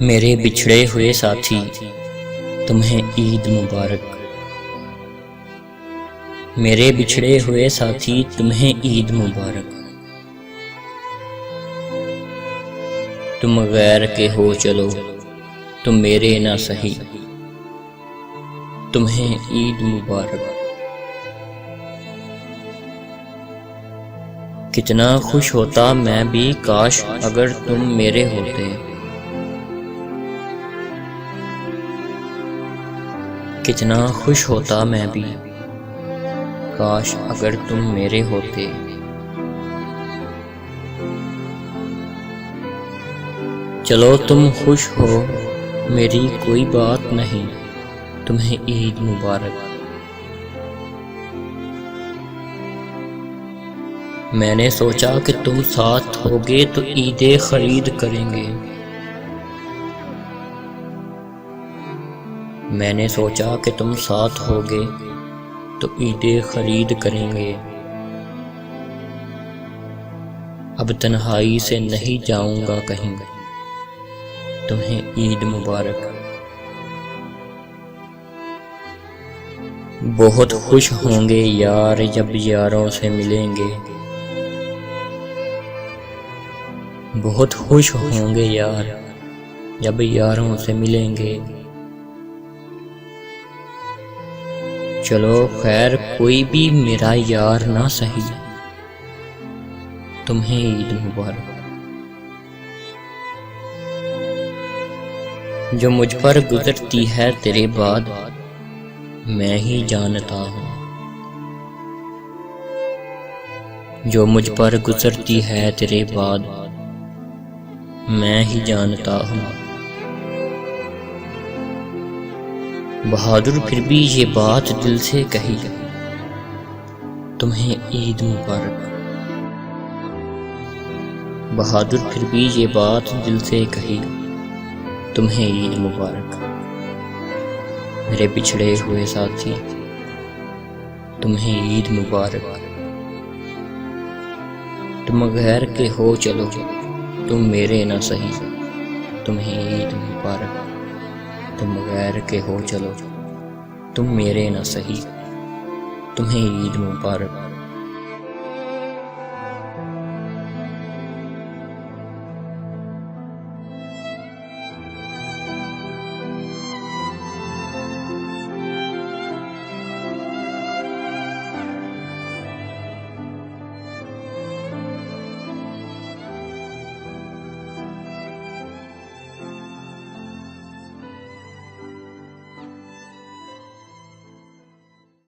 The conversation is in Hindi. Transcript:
मेरे बिछड़े हुए साथी, तुम्हें ईद मुबारक। मेरे बिछड़े हुए साथी, तुम्हें ईद मुबारक। तुम गैर के हो चलो, तुम मेरे ना सही, तुम्हें ईद मुबारक। कितना खुश होता मैं भी, काश अगर तुम मेरे होते। कितना खुश होता मैं भी, काश अगर तुम मेरे होते। चलो तुम खुश हो, मेरी कोई बात नहीं, तुम्हें ईद मुबारक। मैंने सोचा कि तुम साथ होगे तो ईदें खरीद करेंगे। मैंने सोचा कि तुम साथ होगे तो ईदें खरीद करेंगे। अब तन्हाई से नहीं जाऊंगा कहीं, तुम्हें ईद मुबारक। बहुत खुश होंगे यार जब यारों से मिलेंगे। बहुत खुश होंगे यार जब यारों से मिलेंगे। चलो खैर कोई भी मेरा यार ना सही, तुम्हें ईद मुबारक। जो मुझ पर गुजरती है तेरे बाद, मैं ही जानता हूँ। जो मुझ पर गुजरती है तेरे बाद, मैं ही जानता हूँ। बहादुर फिर भी ये बात दिल से कही, तुम्हें ईद मुबारक। बहादुर फिर भी ये बात दिल से कही, तुम्हें ईद मुबारक। मेरे बिछड़े हुए साथी, तुम्हें ईद मुबारक। तुम गैर के हो चलो, तुम मेरे ना सही, तुम्हें ईद मुबारक। तुम गैर के हो चलो, तुम मेरे ना सही, तुम्हें ईद मुबारक।